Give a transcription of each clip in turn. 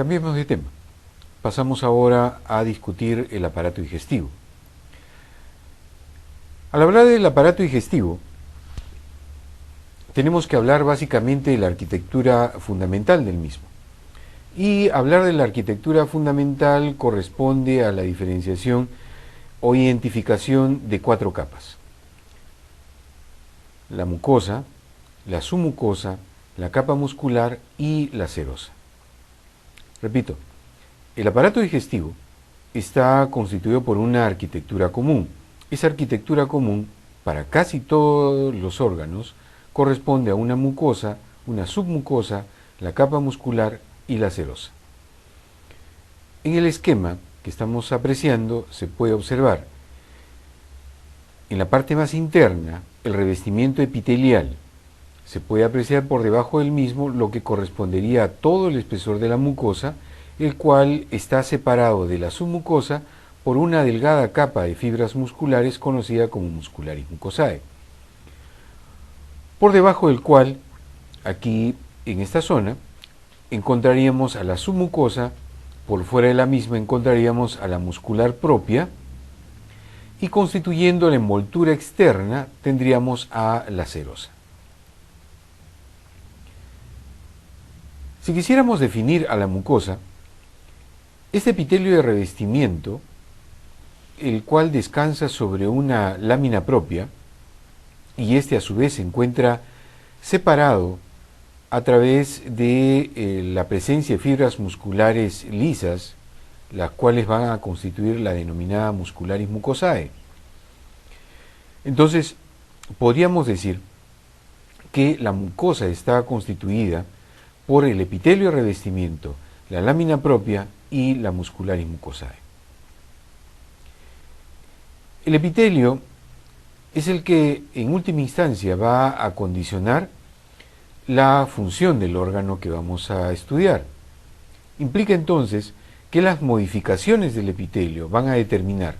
Cambiemos de tema. Pasamos ahora a discutir el aparato digestivo. Al hablar del aparato digestivo, tenemos que hablar básicamente de la arquitectura fundamental del mismo. Y hablar de la arquitectura fundamental corresponde a la diferenciación o identificación de 4 capas: la mucosa, la submucosa, la capa muscular y la serosa. Repito, el aparato digestivo está constituido por una arquitectura común. Esa arquitectura común, para casi todos los órganos, corresponde a una mucosa, una submucosa, la capa muscular y la serosa. En el esquema que estamos apreciando se puede observar en la parte más interna el revestimiento epitelial. Se puede apreciar por debajo del mismo lo que correspondería a todo el espesor de la mucosa, el cual está separado de la submucosa por una delgada capa de fibras musculares conocida como muscularis mucosae, por debajo del cual, aquí en esta zona, encontraríamos a la submucosa, por fuera de la misma encontraríamos a la muscular propia, y constituyendo la envoltura externa tendríamos a la serosa. Si quisiéramos definir a la mucosa, este epitelio de revestimiento, el cual descansa sobre una lámina propia, y este a su vez se encuentra separado a través de la presencia de fibras musculares lisas, las cuales van a constituir la denominada muscularis mucosae. Entonces, podríamos decir que la mucosa está constituida por el epitelio de revestimiento, la lámina propia y la muscularis mucosae. El epitelio es el que en última instancia va a condicionar la función del órgano que vamos a estudiar. Implica entonces que las modificaciones del epitelio van a determinar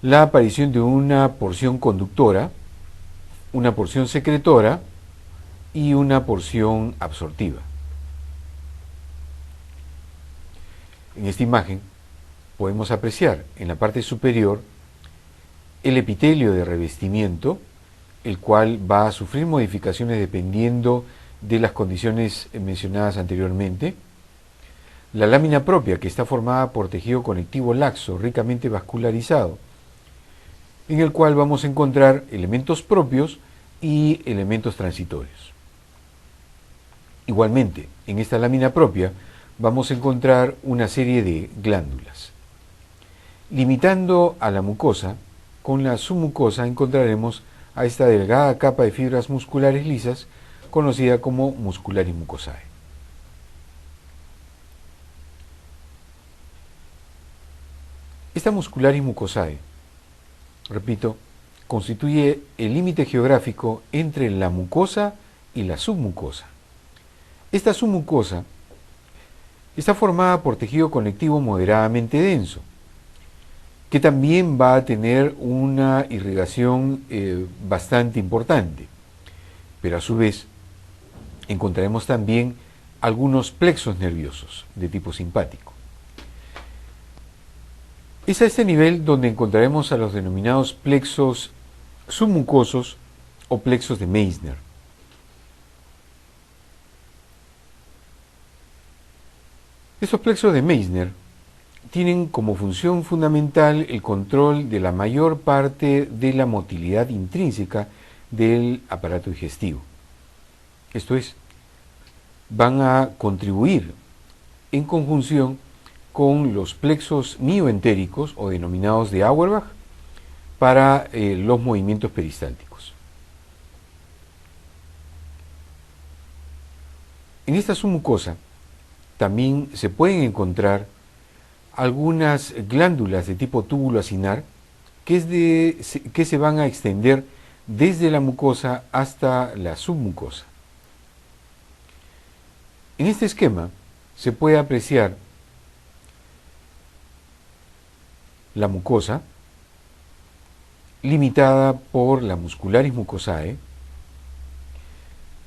la aparición de una porción conductora, una porción secretora y una porción absortiva. En esta imagen podemos apreciar en la parte superior el epitelio de revestimiento, el cual va a sufrir modificaciones dependiendo de las condiciones mencionadas anteriormente. La lámina propia, que está formada por tejido conectivo laxo, ricamente vascularizado, en el cual vamos a encontrar elementos propios y elementos transitorios. Igualmente, en esta lámina propia vamos a encontrar una serie de glándulas. Limitando a la mucosa, con la submucosa encontraremos a esta delgada capa de fibras musculares lisas conocida como muscularis mucosae. Esta muscularis mucosae, repito, constituye el límite geográfico entre la mucosa y la submucosa. Esta submucosa está formada por tejido conectivo moderadamente denso, que también va a tener una irrigación bastante importante, pero a su vez encontraremos también algunos plexos nerviosos de tipo simpático. Es a este nivel donde encontraremos a los denominados plexos submucosos o plexos de Meissner. Estos plexos de Meissner tienen como función fundamental el control de la mayor parte de la motilidad intrínseca del aparato digestivo. Esto es, van a contribuir en conjunción con los plexos mioentéricos o denominados de Auerbach para los movimientos peristálticos. En esta submucosa también se pueden encontrar algunas glándulas de tipo túbulo acinar que se van a extender desde la mucosa hasta la submucosa. En este esquema se puede apreciar la mucosa limitada por la muscularis mucosae,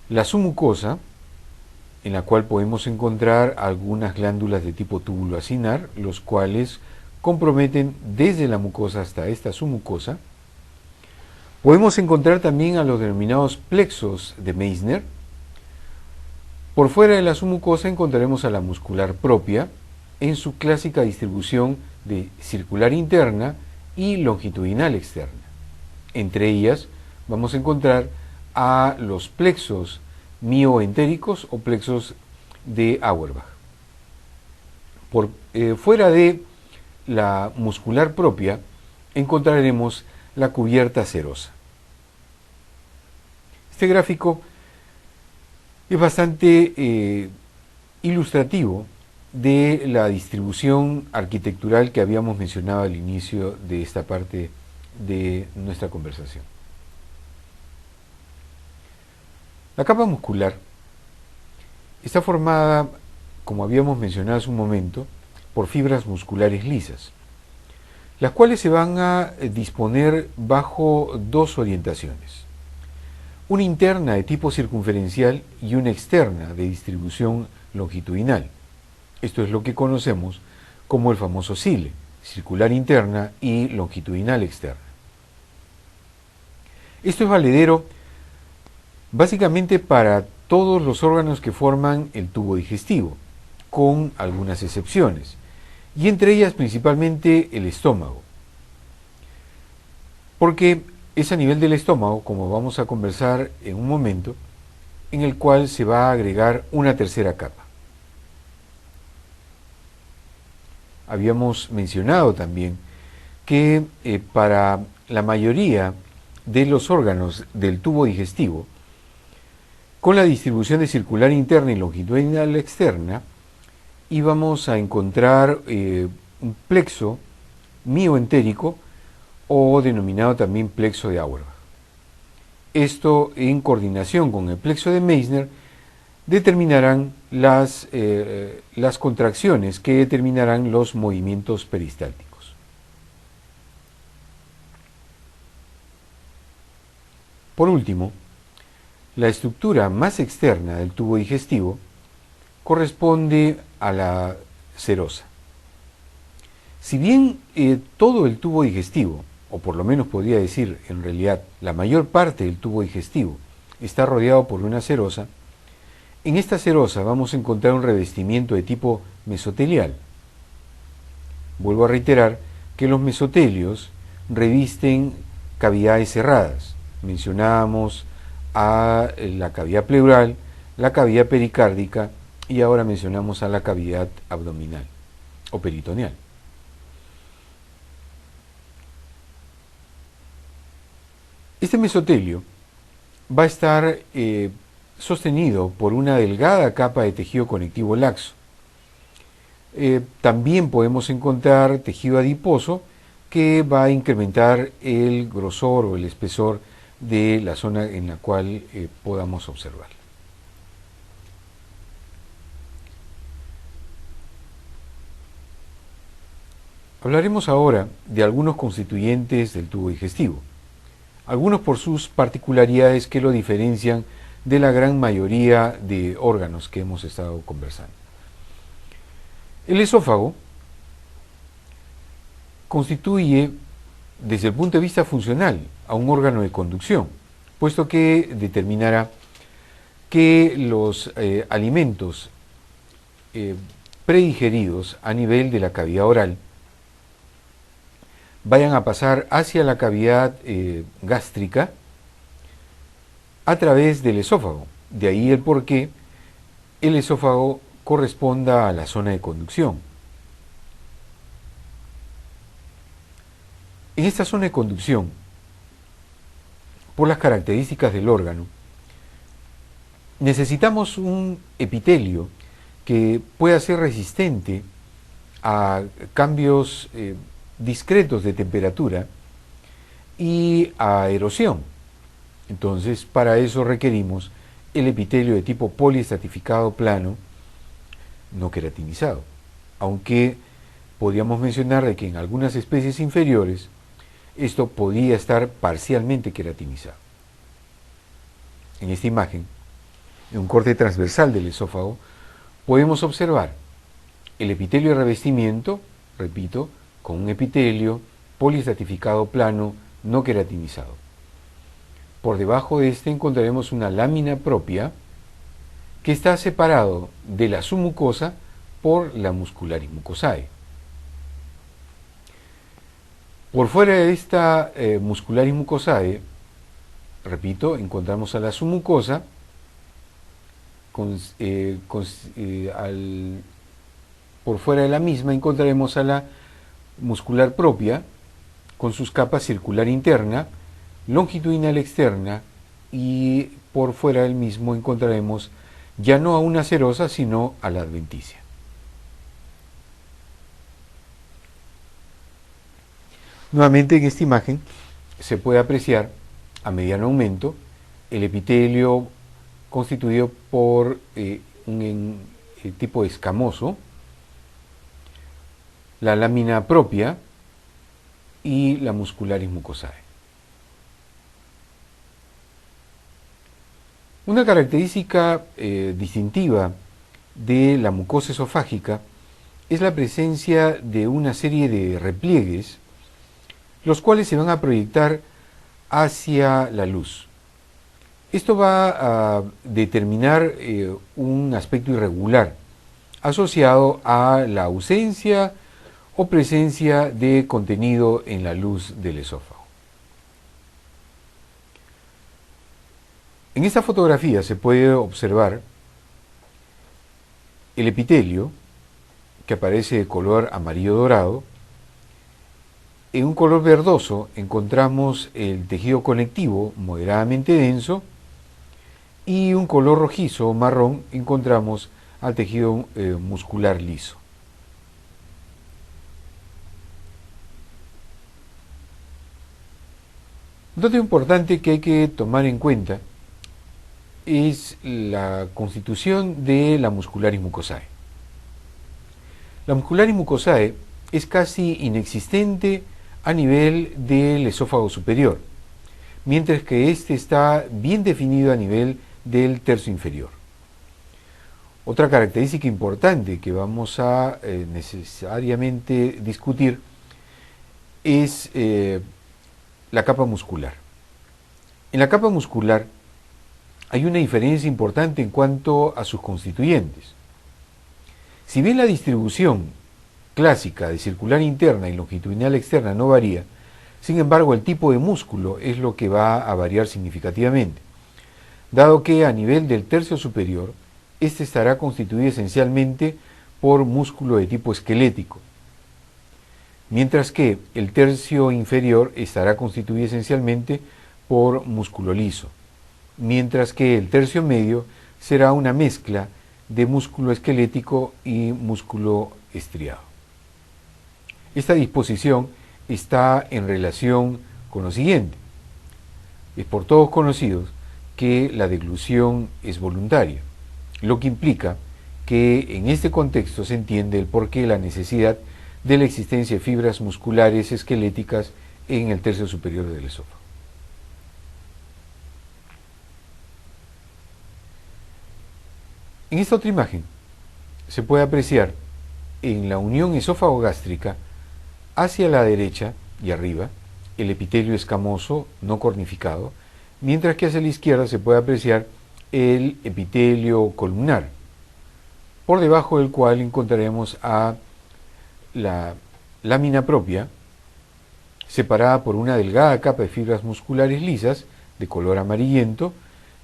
la submucosa en la cual podemos encontrar algunas glándulas de tipo túbulo acinar, los cuales comprometen desde la mucosa hasta esta submucosa. Podemos encontrar también a los denominados plexos de Meissner. Por fuera de la submucosa encontraremos a la muscular propia en su clásica distribución de circular interna y longitudinal externa. Entre ellas vamos a encontrar a los plexos mioentéricos o plexos de Auerbach. Por fuera de la muscular propia encontraremos la cubierta serosa. Este gráfico es bastante ilustrativo de la distribución arquitectural que habíamos mencionado al inicio de esta parte de nuestra conversación. La capa muscular está formada, como habíamos mencionado hace un momento, por fibras musculares lisas, las cuales se van a disponer bajo dos orientaciones: una interna de tipo circunferencial y una externa de distribución longitudinal. Esto es lo que conocemos como el famoso CILE, circular interna y longitudinal externa. Esto es valedero básicamente para todos los órganos que forman el tubo digestivo, con algunas excepciones, y entre ellas principalmente el estómago. Porque es a nivel del estómago, como vamos a conversar en un momento, en el cual se va a agregar una tercera capa. Habíamos mencionado también que para la mayoría de los órganos del tubo digestivo, con la distribución de circular interna y longitudinal externa, íbamos a encontrar un plexo mioentérico o denominado también plexo de Auerbach. Esto, en coordinación con el plexo de Meissner, determinarán las contracciones que determinarán los movimientos peristálticos. Por último, la estructura más externa del tubo digestivo corresponde a la serosa. Si bien todo el tubo digestivo, o por lo menos podría decir en realidad la mayor parte del tubo digestivo, está rodeado por una serosa, en esta serosa vamos a encontrar un revestimiento de tipo mesotelial. Vuelvo a reiterar que los mesotelios revisten cavidades cerradas. Mencionábamos a la cavidad pleural, la cavidad pericárdica y ahora mencionamos a la cavidad abdominal o peritoneal. Este mesotelio va a estar sostenido por una delgada capa de tejido conectivo laxo. También podemos encontrar tejido adiposo que va a incrementar el grosor o el espesor de la zona en la cual podamos observar. Hablaremos ahora de algunos constituyentes del tubo digestivo, algunos por sus particularidades que lo diferencian de la gran mayoría de órganos que hemos estado conversando. El esófago constituye, desde el punto de vista funcional, a un órgano de conducción, puesto que determinará que los alimentos predigeridos a nivel de la cavidad oral vayan a pasar hacia la cavidad gástrica a través del esófago. De ahí el por qué el esófago corresponda a la zona de conducción. En esta zona de conducción, por las características del órgano, necesitamos un epitelio que pueda ser resistente a cambios discretos de temperatura y a erosión. Entonces, para eso requerimos el epitelio de tipo poliestratificado plano, no queratinizado, aunque podríamos mencionar de que en algunas especies inferiores esto podría estar parcialmente queratinizado. En esta imagen en un corte transversal del esófago, podemos observar el epitelio de revestimiento, repito, con un epitelio poliestratificado plano no queratinizado. Por debajo de este encontraremos una lámina propia que está separado de la submucosa por la muscularis mucosae. Por fuera de esta muscularis mucosae, repito, encontramos a la submucosa, por fuera de la misma encontraremos a la muscular propia, con sus capas circular interna, longitudinal externa, y por fuera del mismo encontraremos ya no a una serosa, sino a la adventicia. Nuevamente en esta imagen se puede apreciar a mediano aumento el epitelio constituido por un tipo escamoso, la lámina propia y la muscularis mucosae. Una característica distintiva de la mucosa esofágica es la presencia de una serie de repliegues, los cuales se van a proyectar hacia la luz. Esto va a determinar un aspecto irregular asociado a la ausencia o presencia de contenido en la luz del esófago. En esta fotografía se puede observar el epitelio, que aparece de color amarillo dorado. En un color verdoso encontramos el tejido conectivo moderadamente denso, y un color rojizo o marrón encontramos al tejido muscular liso. Un dato importante que hay que tomar en cuenta es la constitución de la muscularis mucosae. La muscularis mucosae es casi inexistente a nivel del esófago superior, mientras que este está bien definido a nivel del tercio inferior. Otra característica importante que vamos a necesariamente discutir es la capa muscular. En la capa muscular hay una diferencia importante en cuanto a sus constituyentes. Si bien la distribución clásica de circular interna y longitudinal externa no varía, sin embargo el tipo de músculo es lo que va a variar significativamente, dado que a nivel del tercio superior, este estará constituido esencialmente por músculo de tipo esquelético, mientras que el tercio inferior estará constituido esencialmente por músculo liso, mientras que el tercio medio será una mezcla de músculo esquelético y músculo estriado. Esta disposición está en relación con lo siguiente. Es por todos conocidos que la deglución es voluntaria, lo que implica que en este contexto se entiende el porqué la necesidad de la existencia de fibras musculares esqueléticas en el tercio superior del esófago. En esta otra imagen se puede apreciar en la unión esófago-gástrica hacia la derecha y arriba el epitelio escamoso no cornificado, mientras que hacia la izquierda se puede apreciar el epitelio columnar, por debajo del cual encontraremos a la lámina propia, separada por una delgada capa de fibras musculares lisas de color amarillento,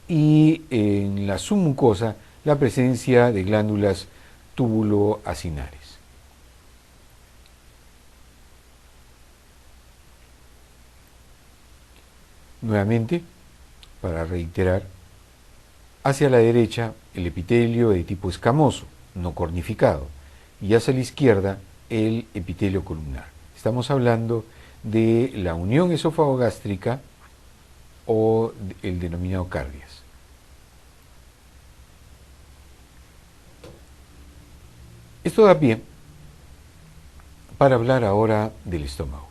y en la submucosa la presencia de glándulas túbulo-acinares. Nuevamente, para reiterar, hacia la derecha el epitelio de tipo escamoso, no cornificado, y hacia la izquierda el epitelio columnar. Estamos hablando de la unión esófago-gástrica o el denominado cardias. Esto da pie para hablar ahora del estómago.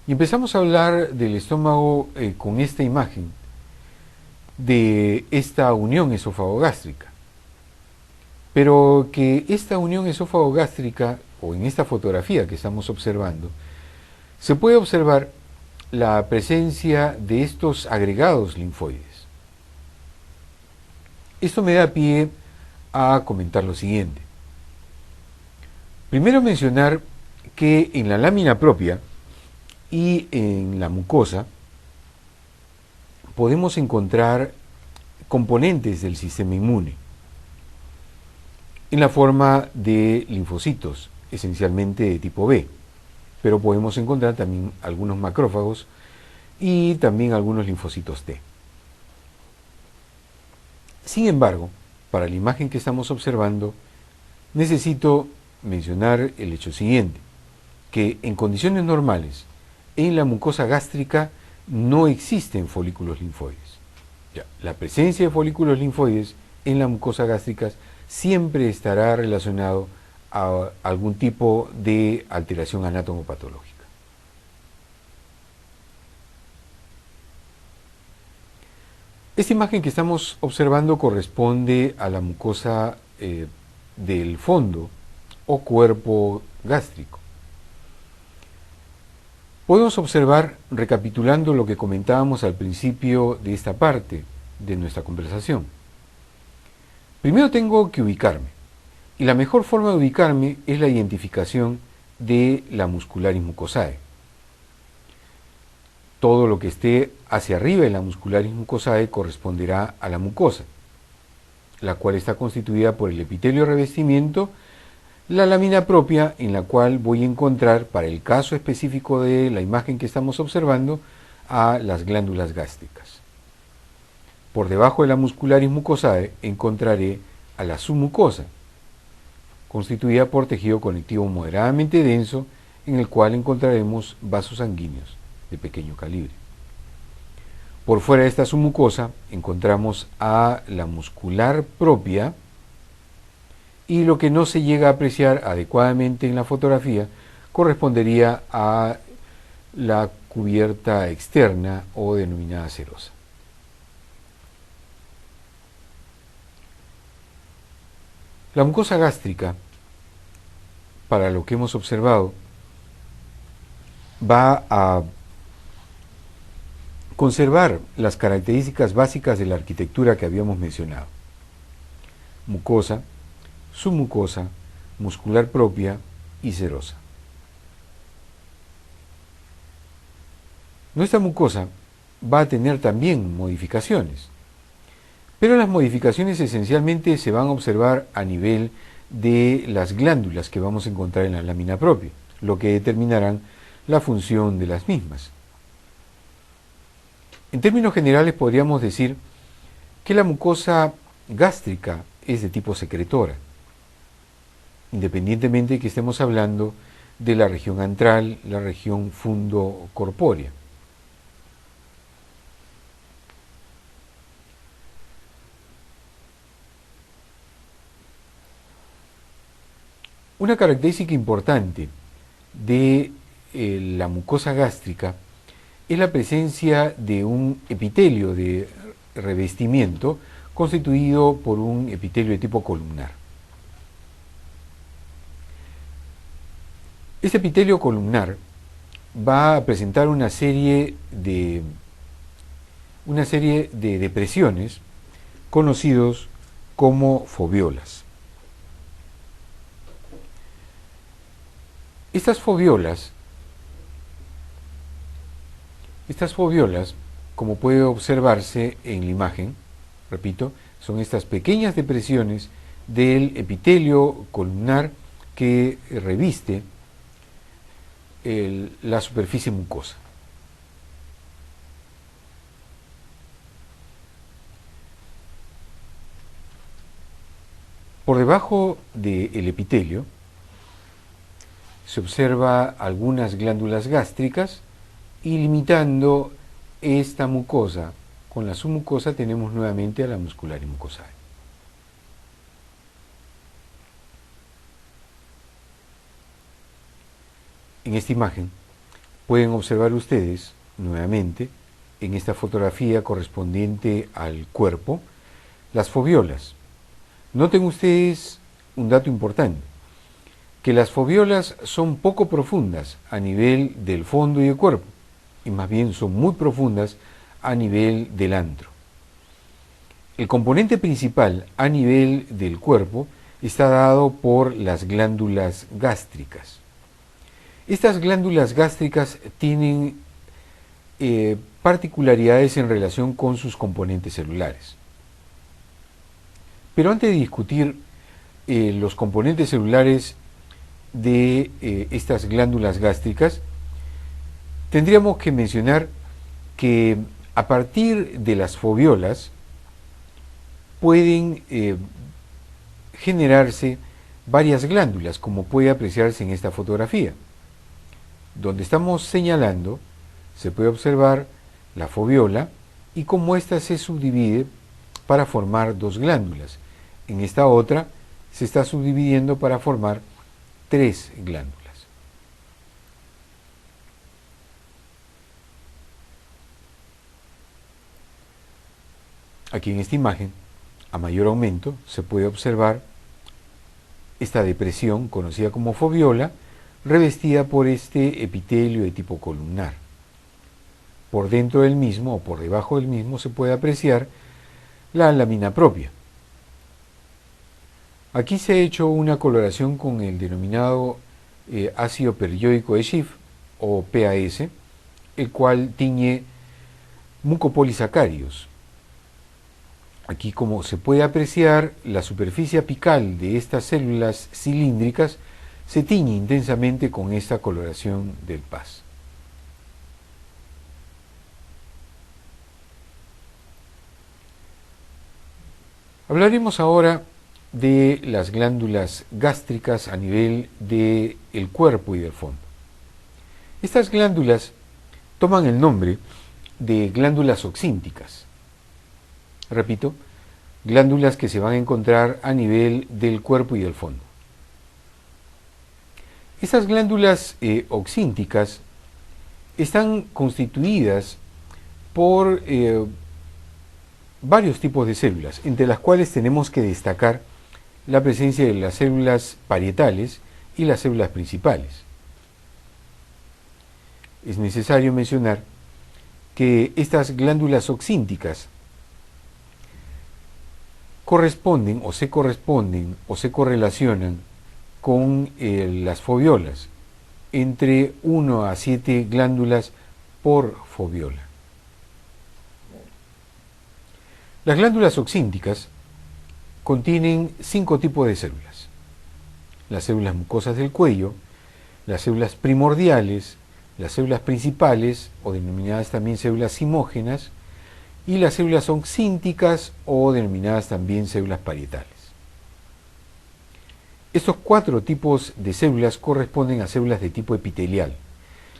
Y empezamos a hablar del estómago con esta imagen, de esta unión esofagogástrica. Pero que esta unión esófago-gástrica, o en esta fotografía que estamos observando, se puede observar la presencia de estos agregados linfoides. Esto me da pie a comentar lo siguiente. Primero mencionar que en la lámina propia y en la mucosa podemos encontrar componentes del sistema inmune en la forma de linfocitos, esencialmente de tipo B, pero podemos encontrar también algunos macrófagos y también algunos linfocitos T. Sin embargo, para la imagen que estamos observando, necesito mencionar el hecho siguiente, que en condiciones normales, en la mucosa gástrica no existen folículos linfoides. La presencia de folículos linfoides en la mucosa gástrica siempre estará relacionado a algún tipo de alteración anatomopatológica. Esta imagen que estamos observando corresponde a la mucosa del fondo o cuerpo gástrico. Podemos observar, recapitulando lo que comentábamos al principio de esta parte de nuestra conversación. Primero tengo que ubicarme, y la mejor forma de ubicarme es la identificación de la muscularis mucosae. Todo lo que esté hacia arriba de la muscularis mucosae corresponderá a la mucosa, la cual está constituida por el epitelio de revestimiento, la lámina propia en la cual voy a encontrar, para el caso específico de la imagen que estamos observando, a las glándulas gástricas. Por debajo de la muscularis mucosae encontraré a la submucosa, constituida por tejido conectivo moderadamente denso, en el cual encontraremos vasos sanguíneos de pequeño calibre. Por fuera de esta submucosa encontramos a la muscular propia, y lo que no se llega a apreciar adecuadamente en la fotografía correspondería a la cubierta externa o denominada serosa. La mucosa gástrica, para lo que hemos observado, va a conservar las características básicas de la arquitectura que habíamos mencionado. Mucosa, submucosa, muscular propia y serosa. Nuestra mucosa va a tener también modificaciones, pero las modificaciones esencialmente se van a observar a nivel de las glándulas que vamos a encontrar en la lámina propia, lo que determinarán la función de las mismas. En términos generales podríamos decir que la mucosa gástrica es de tipo secretora, independientemente de que estemos hablando de la región antral, la región fundocorpórea. Una característica importante de la mucosa gástrica es la presencia de un epitelio de revestimiento constituido por un epitelio de tipo columnar. Este epitelio columnar va a presentar una serie de depresiones conocidos como foviolas. Estas foviolas, como puede observarse en la imagen, repito, son estas pequeñas depresiones del epitelio columnar que reviste la superficie mucosa. Por debajo del epitelio se observa algunas glándulas gástricas, y limitando esta mucosa con la submucosa tenemos nuevamente a la muscularis mucosae. En esta imagen pueden observar ustedes nuevamente en esta fotografía correspondiente al cuerpo las fobiolas. Noten ustedes un dato importante, que las fobiolas son poco profundas a nivel del fondo y del cuerpo, y más bien son muy profundas a nivel del antro. El componente principal a nivel del cuerpo está dado por las glándulas gástricas. Estas glándulas gástricas tienen particularidades en relación con sus componentes celulares. Pero antes de discutir los componentes celulares de estas glándulas gástricas, tendríamos que mencionar que a partir de las fobiolas pueden generarse varias glándulas, como puede apreciarse en esta fotografía. Donde estamos señalando, se puede observar la fobiola y cómo ésta se subdivide para formar dos glándulas. En esta otra se está subdividiendo para formar tres glándulas. Aquí en esta imagen, a mayor aumento, se puede observar esta depresión conocida como fobiola, revestida por este epitelio de tipo columnar. Por dentro del mismo o por debajo del mismo se puede apreciar la lámina propia. Aquí se ha hecho una coloración con el denominado ácido periódico de Schiff o PAS, el cual tiñe mucopolisacáridos. Aquí, como se puede apreciar, la superficie apical de estas células cilíndricas se tiñe intensamente con esta coloración del PAS. Hablaremos ahora de las glándulas gástricas a nivel del cuerpo y del fondo. Estas glándulas toman el nombre de glándulas oxínticas. Repito, glándulas que se van a encontrar a nivel del cuerpo y del fondo. Estas glándulas oxínticas están constituidas por varios tipos de células, entre las cuales tenemos que destacar la presencia de las células parietales y las células principales. Es necesario mencionar que estas glándulas oxínticas corresponden o se correlacionan con las fobiolas, entre 1 a 7 glándulas por fobiola. Las glándulas oxínticas contienen 5 tipos de células: las células mucosas del cuello, las células primordiales, las células principales, o denominadas también células zimógenas, y las células oxínticas, o denominadas también células parietales. Estos 4 tipos de células corresponden a células de tipo epitelial,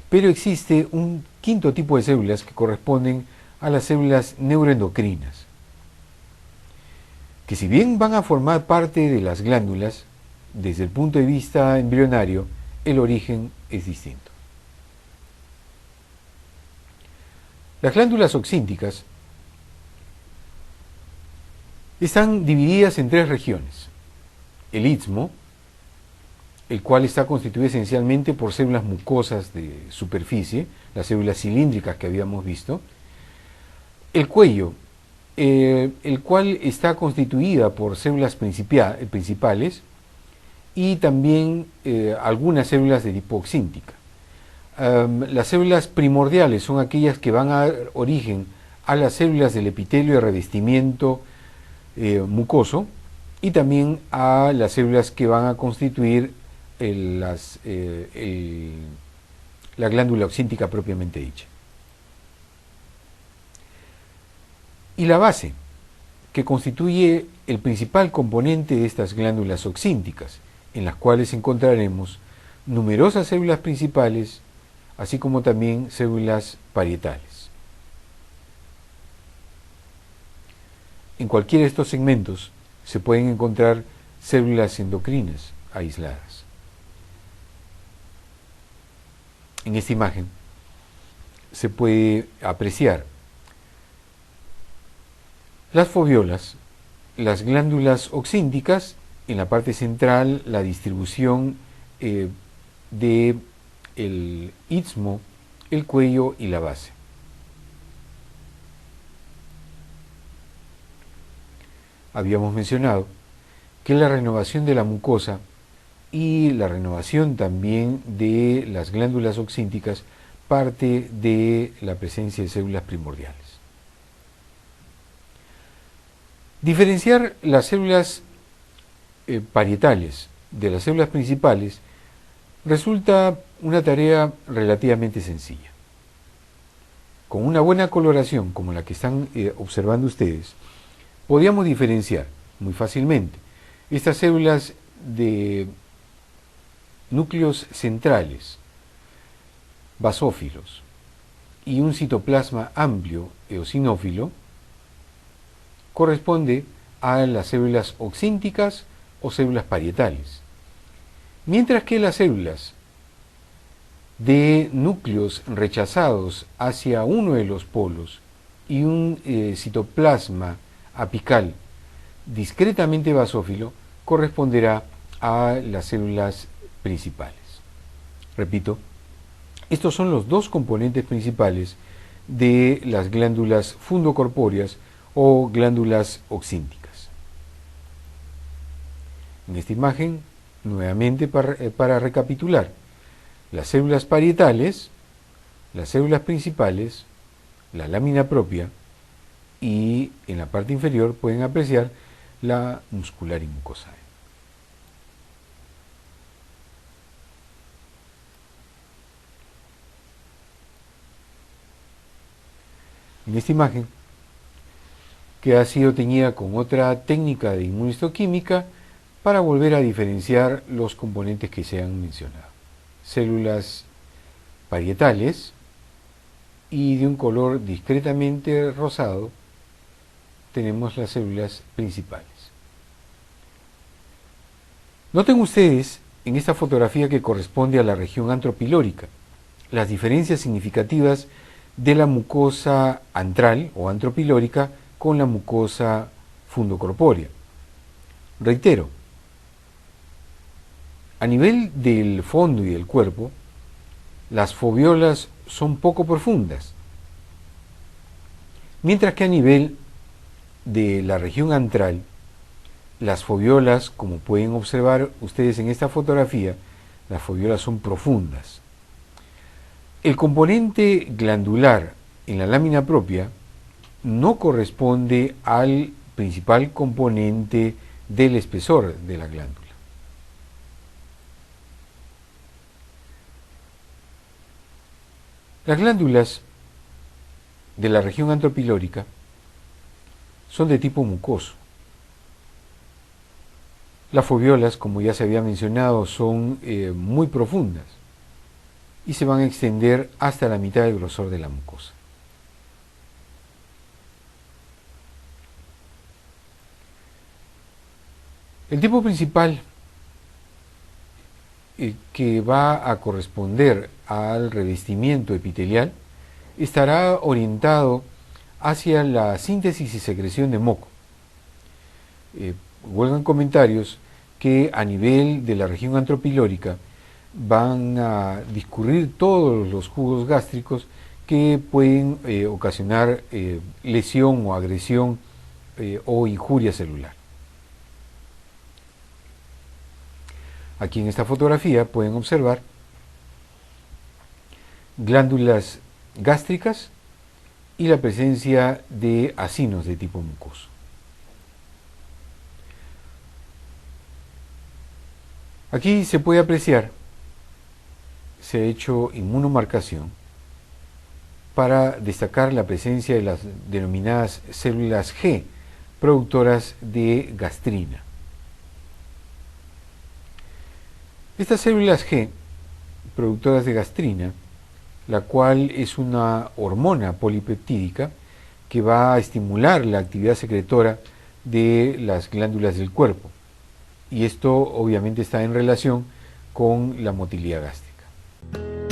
pero existe un quinto tipo de células que corresponden a las células neuroendocrinas, que si bien van a formar parte de las glándulas, desde el punto de vista embrionario, el origen es distinto. Las glándulas oxínticas están divididas en 3 regiones: el istmo, el cual está constituido esencialmente por células mucosas de superficie, las células cilíndricas que habíamos visto; el cuello, el cual está constituida por células principales y también algunas células de tipo oxíntica. Las células primordiales son aquellas que van a dar origen a las células del epitelio de revestimiento mucoso, y también a las células que van a constituir la glándula oxíntica propiamente dicha. Y la base, que constituye el principal componente de estas glándulas oxínticas, en las cuales encontraremos numerosas células principales, así como también células parietales. En cualquiera de estos segmentos se pueden encontrar células endocrinas aisladas. En esta imagen se puede apreciar Las foviolas, las glándulas oxínticas, en la parte central la distribución de el istmo, el cuello y la base. Habíamos mencionado que la renovación de la mucosa y la renovación también de las glándulas oxínticas parte de la presencia de células primordiales. Diferenciar las células parietales de las células principales resulta una tarea relativamente sencilla. Con una buena coloración, como la que están observando ustedes, podíamos diferenciar muy fácilmente estas células de núcleos centrales, basófilos, y un citoplasma amplio eosinófilo, corresponde a las células oxínticas o células parietales. Mientras que las células de núcleos rechazados hacia uno de los polos y un citoplasma apical discretamente basófilo corresponderá a las células principales. Repito, estos son los dos componentes principales de las glándulas fundocorpóreas o glándulas oxínticas. En esta imagen, nuevamente para recapitular, las células parietales, las células principales, la lámina propia y en la parte inferior pueden apreciar la muscular y mucosae. En esta imagen, que ha sido teñida con otra técnica de inmunohistoquímica para volver a diferenciar los componentes que se han mencionado. Células parietales y de un color discretamente rosado tenemos las células principales. Noten ustedes en esta fotografía que corresponde a la región antropilórica las diferencias significativas de la mucosa antral o antropilórica con la mucosa fundocorpórea. Reitero, a nivel del fondo y del cuerpo, las foviolas son poco profundas, mientras que a nivel de la región antral, las foviolas, como pueden observar ustedes en esta fotografía, las foviolas son profundas. El componente glandular en la lámina propia no corresponde al principal componente del espesor de la glándula. Las glándulas de la región antropilórica son de tipo mucoso. Las foviolas, como ya se había mencionado, son muy profundas y se van a extender hasta la mitad del grosor de la mucosa. El tipo principal que va a corresponder al revestimiento epitelial estará orientado hacia la síntesis y secreción de moco. Huelgan comentarios que a nivel de la región antropilórica van a discurrir todos los jugos gástricos que pueden ocasionar lesión o agresión o injuria celular. Aquí en esta fotografía pueden observar glándulas gástricas y la presencia de acinos de tipo mucoso. Aquí se puede apreciar, se ha hecho inmunomarcación para destacar la presencia de las denominadas células G, productoras de gastrina. Estas células G, productoras de gastrina, la cual es una hormona polipeptídica que va a estimular la actividad secretora de las glándulas del cuerpo. Y esto obviamente está en relación con la motilidad gástrica.